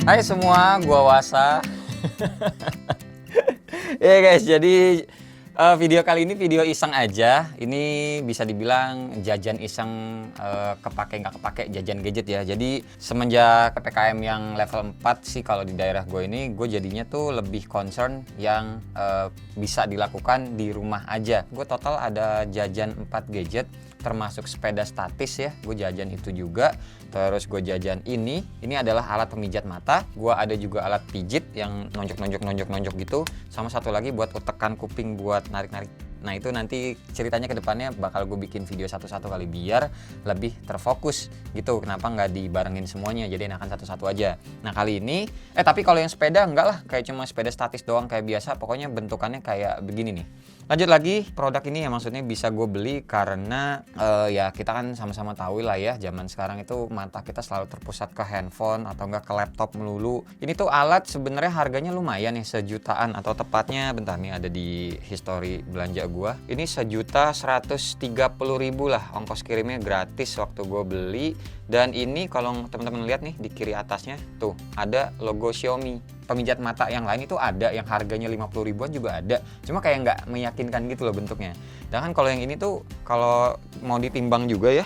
Hai semua, gua Wasa. Ya guys, jadi video kali ini video iseng aja. Ini bisa dibilang jajan iseng, kepake nggak kepake jajan gadget ya. Jadi semenjak PPKM yang level 4 sih kalau di daerah gue ini, gue jadinya tuh lebih concern yang bisa dilakukan di rumah aja. Gue total ada jajan 4 gadget, termasuk sepeda statis ya, gue jajan itu juga. Terus gue jajan ini adalah alat pemijat mata. Gue ada juga alat pijit yang nonjok gitu. Sama satu lagi buat tekan kuping buat narik-narik. Nah itu nanti ceritanya ke depannya bakal gue bikin video satu-satu kali biar lebih terfokus gitu. Kenapa nggak dibarengin semuanya, jadi enakan satu-satu aja. Nah kali ini, tapi kalau yang sepeda enggak lah, kayak cuma sepeda statis doang kayak biasa. Pokoknya bentukannya kayak begini nih. Lanjut lagi, produk ini ya maksudnya bisa gue beli karena ya kita kan sama-sama tahu lah ya, zaman sekarang itu mata kita selalu terpusat ke handphone atau enggak ke laptop melulu. Ini tuh alat sebenarnya harganya lumayan ya, sejutaan atau tepatnya bentar nih ada di history belanja gua. Ini 1.130.000 lah, ongkos kirimnya gratis waktu gue beli. Dan ini kalau teman-teman lihat nih di kiri atasnya tuh ada logo Xiaomi. Pemijat mata yang lain itu ada yang harganya 50 ribuan juga ada, cuma kayak nggak meyakinkan gitu loh bentuknya. Dan kan kalau yang ini tuh kalau mau ditimbang juga ya,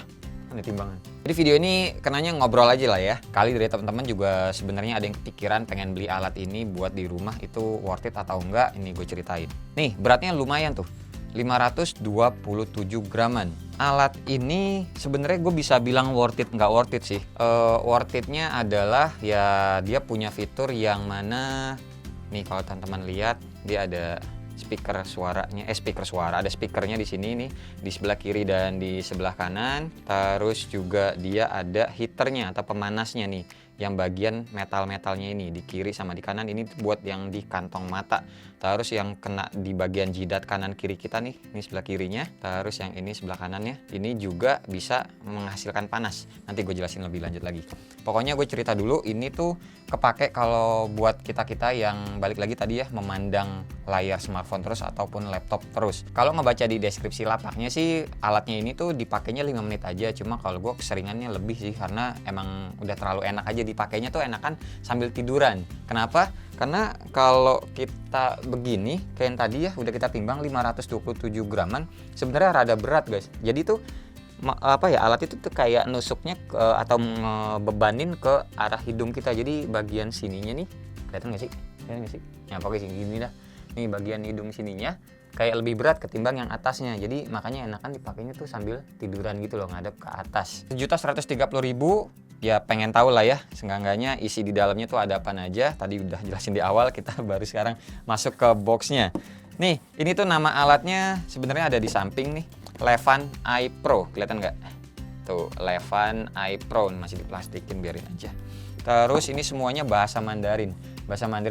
ada timbangan. Jadi video ini kenanya ngobrol aja lah ya. Kali dari teman-teman juga sebenarnya ada yang kepikiran pengen beli alat ini buat di rumah, itu worth it atau enggak, ini gue ceritain. Nih beratnya lumayan tuh, 527 graman. Alat ini sebenarnya gue bisa bilang worth it nggak worth it sih. Worth itnya adalah ya dia punya fitur yang mana nih, kalau teman-teman lihat dia ada speaker suaranya, speaker suara, ada speakernya di sini nih, di sebelah kiri dan di sebelah kanan. Terus juga dia ada heaternya atau pemanasnya nih, yang bagian metal-metalnya ini di kiri sama di kanan, ini buat yang di kantong mata. Terus yang kena di bagian jidat kanan kiri kita nih, ini sebelah kirinya. Terus yang ini sebelah kanannya, ini juga bisa menghasilkan panas. Nanti gue jelasin lebih lanjut lagi. Pokoknya gue cerita dulu, ini tuh kepake kalau buat kita-kita yang balik lagi tadi ya, memandang layar smartphone terus ataupun laptop terus. Kalau ngebaca di deskripsi lapaknya sih, alatnya ini tuh dipakainya 5 menit aja. Cuma kalau gue keseringannya lebih sih, karena emang udah terlalu enak aja dipakainya tuh, enakan sambil tiduran. Kenapa? Karena kalau kita begini kayak yang tadi ya, udah kita timbang 527 graman, sebenarnya rada berat guys. Jadi tuh alat itu tuh kayak nusuknya atau ngebebanin ke arah hidung kita. Jadi bagian sininya nih, kelihatan nggak sih? Kelihatan nggak sih? Ya pokoknya gini dah. Nih bagian hidung sininya kayak lebih berat ketimbang yang atasnya. Jadi makanya enakan dipakainya tuh sambil tiduran gitu loh, ngadep ke atas. 1.130.000. Ya pengen tahu lah ya, seenggaknya isi di dalamnya tuh ada apa aja. Tadi udah jelasin di awal, kita baru sekarang masuk ke boxnya. Nih, ini tuh nama alatnya sebenarnya ada di samping nih, Levan Eye Pro, kelihatan nggak? Tuh, Levan Eye Pro, masih diplastikin, biarin aja. Terus ini semuanya bahasa Mandarin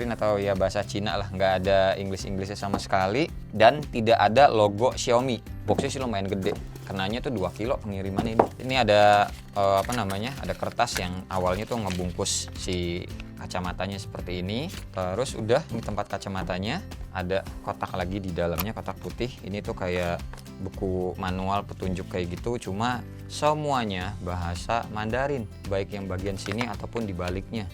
atau ya bahasa Cina lah, nggak ada Inggrisnya sama sekali, dan tidak ada logo Xiaomi. Boxnya sih lumayan gede, kenanya tuh 2 kilo pengirimannya ini. Ini ada ada kertas yang awalnya tuh ngebungkus si kacamatanya seperti ini. Terus udah, ini tempat kacamatanya, ada kotak lagi di dalamnya, kotak putih. Ini tuh kayak buku manual petunjuk kayak gitu, cuma semuanya bahasa Mandarin, baik yang bagian sini ataupun di baliknya.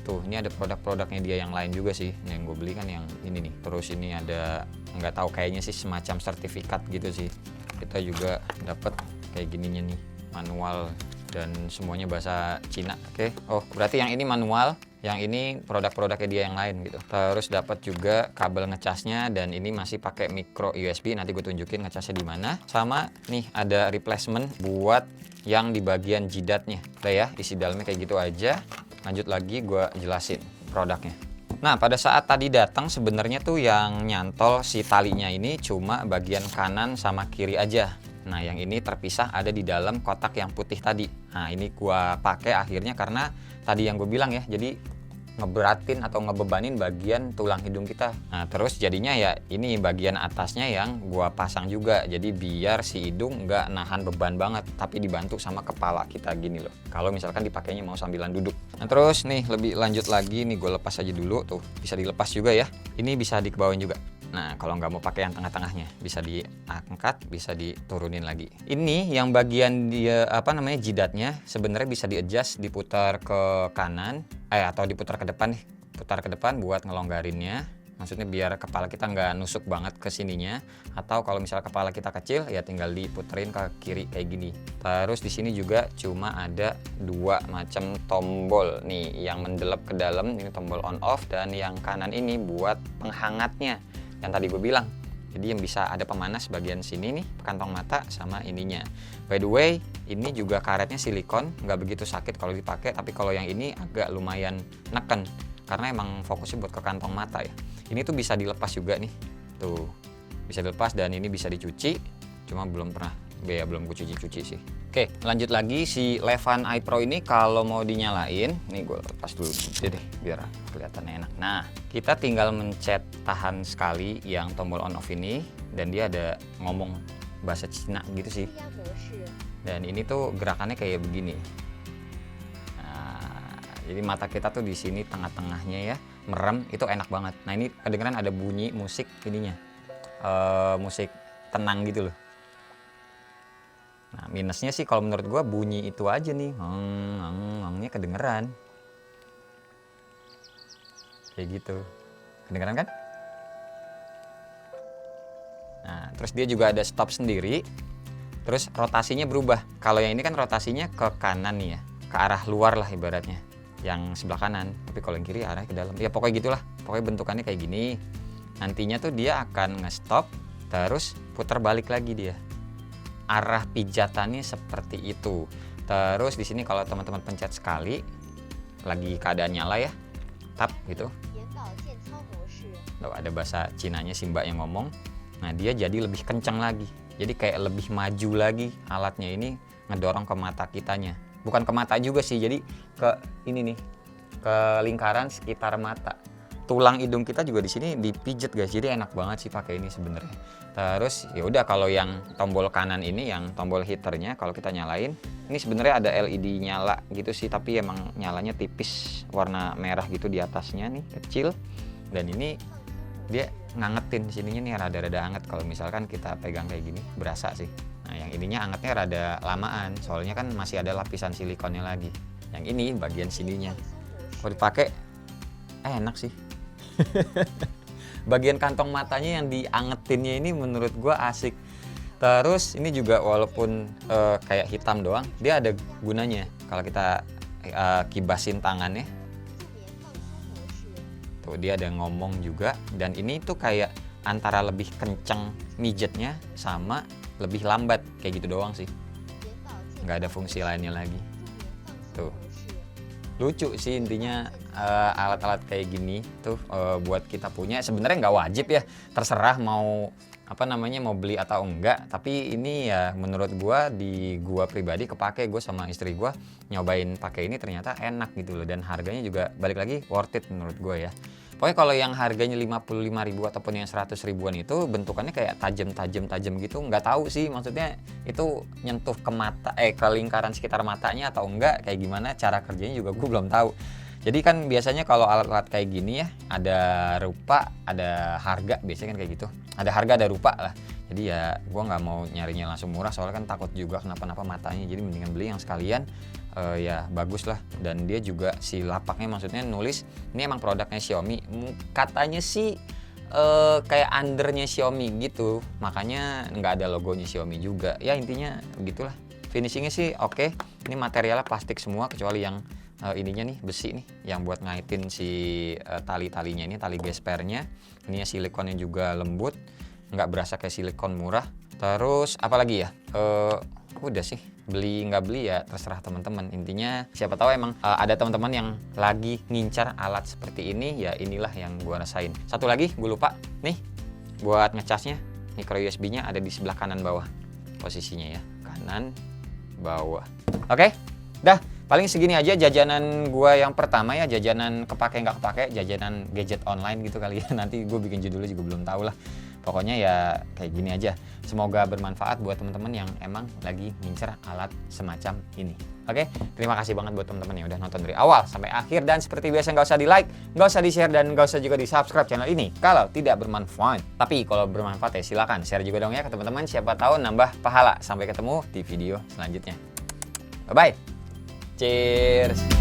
Tuh, ini ada produk-produknya dia yang lain juga sih. Yang gue beli kan yang ini nih. Terus ini ada, nggak tahu, kayaknya sih semacam sertifikat gitu sih. Kita juga dapat kayak gininya nih, manual, dan semuanya bahasa Cina. Oke. Oh, berarti yang ini manual, yang ini produk-produknya dia yang lain gitu. Terus dapat juga kabel ngecasnya, dan ini masih pakai micro USB. Nanti gue tunjukin ngecasnya di mana. Sama nih ada replacement buat yang di bagian jidatnya. Udah ya, isi dalamnya kayak gitu aja. Lanjut lagi gue jelasin produknya. Nah pada saat tadi datang sebenarnya tuh yang nyantol si talinya ini cuma bagian kanan sama kiri aja. Nah yang ini terpisah ada di dalam kotak yang putih tadi. Nah ini gue pakai akhirnya karena tadi yang gue bilang ya, jadi ngeberatin atau ngebebanin bagian tulang hidung kita. Nah terus jadinya ya ini bagian atasnya yang gua pasang juga, jadi biar si hidung nggak nahan beban banget, tapi dibantu sama kepala kita gini loh, kalau misalkan dipakainya mau sambilan duduk. Nah terus nih lebih lanjut lagi nih, gue lepas aja dulu. Tuh bisa dilepas juga ya, ini bisa dikebawain juga. Nah, kalau nggak mau pakai yang tengah-tengahnya, bisa diangkat, bisa diturunin lagi. Ini yang bagian dia jidatnya sebenarnya bisa di-adjust, diputar ke kanan, atau diputar ke depan nih. Putar ke depan buat ngelonggarinnya. Maksudnya biar kepala kita nggak nusuk banget ke sininya. Atau kalau misalnya kepala kita kecil, ya tinggal diputerin ke kiri kayak gini. Terus di sini juga cuma ada 2 macam tombol nih, yang mendelep ke dalam ini tombol on off, dan yang kanan ini buat penghangatnya yang tadi gue bilang. Jadi yang bisa ada pemanas bagian sini nih, kantong mata sama ininya. By the way, ini juga karetnya silikon, nggak begitu sakit kalau dipakai, tapi kalau yang ini agak lumayan neken karena emang fokusnya buat ke kantong mata ya. Ini tuh bisa dilepas juga nih, tuh bisa dilepas, dan ini bisa dicuci, cuma belum gue cuci sih. Oke, lanjut lagi. Si Levan Eye Pro ini kalau mau dinyalain, nih gue lepas dulu deh biar kelihatan enak. Nah, kita tinggal mencet tahan sekali yang tombol on off ini, dan dia ada ngomong bahasa Cina gitu sih. Dan ini tuh gerakannya kayak begini. Nah, jadi mata kita tuh di sini tengah-tengahnya ya, merem, itu enak banget. Nah, ini kedengeran ada bunyi musik ininya, musik tenang gitu loh. Nah, minusnya sih kalau menurut gua bunyi itu aja nih, ngangnya kedengeran. Kayak gitu. Kedengeran kan? Nah, terus dia juga ada stop sendiri. Terus rotasinya berubah. Kalau yang ini kan rotasinya ke kanan nih ya, ke arah luar lah ibaratnya, yang sebelah kanan. Tapi kalau yang kiri arahnya ke dalam. Ya pokoknya gitulah. Pokoknya bentukannya kayak gini. Nantinya tuh dia akan nge-stop, terus putar balik lagi dia. Arah pijatannya seperti itu. Terus di sini kalau teman-teman pencet sekali, lagi keadaan nyala ya, tap gitu. Loh, ada bahasa Cinanya si mbak yang ngomong. Nah, dia jadi lebih kencang lagi. Jadi kayak lebih maju lagi alatnya ini, ngedorong ke mata kitanya. Bukan ke mata juga sih, jadi ke ini nih, ke lingkaran sekitar mata. Tulang hidung kita juga di sini dipijet guys. Jadi enak banget sih pakai ini sebenarnya. Terus ya udah, kalau yang tombol kanan ini, yang tombol heaternya, kalau kita nyalain, ini sebenarnya ada LED nyala gitu sih, tapi emang nyalanya tipis, warna merah gitu di atasnya nih, kecil. Dan ini dia ngangetin sininya nih, rada-rada anget kalau misalkan kita pegang kayak gini, berasa sih. Nah, yang ininya angetnya rada lamaan, soalnya kan masih ada lapisan silikonnya lagi. Yang ini bagian sininya, kalau dipakai enak sih. Bagian kantong matanya yang diangetinnya ini menurut gua asik. Terus ini juga walaupun kayak hitam doang, dia ada gunanya kalau kita kibasin tangannya. Tuh dia ada ngomong juga, dan ini tuh kayak antara lebih kenceng mijetnya sama lebih lambat, kayak gitu doang sih. Nggak ada fungsi lainnya lagi. Tuh. Lucu sih intinya, alat-alat kayak gini tuh buat kita punya. Sebenarnya nggak wajib ya, terserah mau mau beli atau enggak. Tapi ini ya menurut gua, di gua pribadi kepake, gua sama istri gua nyobain pakai ini ternyata enak gitu loh, dan harganya juga balik lagi worth it menurut gua ya. Pokoknya kalau yang harganya 55.000 ataupun yang 100 ribuan itu bentukannya kayak tajam gitu, nggak tahu sih maksudnya itu nyentuh ke mata, ke lingkaran sekitar matanya atau enggak, kayak gimana cara kerjanya juga gue belum tahu. Jadi kan biasanya kalau alat-alat kayak gini ya, ada rupa, ada harga, biasanya kan kayak gitu. Ada harga, ada rupa lah. Jadi ya gue nggak mau nyarinya langsung murah, soalnya kan takut juga kenapa-napa matanya. Jadi mendingan beli yang sekalian ya bagus lah. Dan dia juga si lapaknya maksudnya nulis ini emang produknya Xiaomi. Katanya sih kayak undernya Xiaomi gitu, makanya nggak ada logonya Xiaomi juga. Ya intinya begitulah. Finishingnya sih oke. Ini materialnya plastik semua kecuali yang ininya nih besi nih, yang buat ngaitin si tali-talinya ini, tali gespernya. Ini silikonnya juga lembut, nggak berasa kayak silikon murah. Terus apalagi ya, udah sih, beli nggak beli ya terserah teman-teman. Intinya siapa tahu emang ada teman-teman yang lagi ngincar alat seperti ini, ya inilah yang gua rasain. Satu lagi gue lupa nih, buat ngecasnya micro USB-nya ada di sebelah kanan bawah posisinya ya, kanan bawah. Oke, dah. Paling segini aja jajanan gua yang pertama ya, jajanan kepake nggak kepake, jajanan gadget online gitu kali ya. Nanti gue bikin judulnya juga belum tahu lah. Pokoknya ya kayak gini aja. Semoga bermanfaat buat teman-teman yang emang lagi ngincer alat semacam ini. Oke, terima kasih banget buat teman-teman yang udah nonton dari awal sampai akhir. Dan seperti biasa nggak usah di like, nggak usah di share, dan nggak usah juga di subscribe channel ini kalau tidak bermanfaat. Tapi kalau bermanfaat ya silakan share juga dong ya ke teman-teman, siapa tahu nambah pahala. Sampai ketemu di video selanjutnya. Bye bye. Cheers.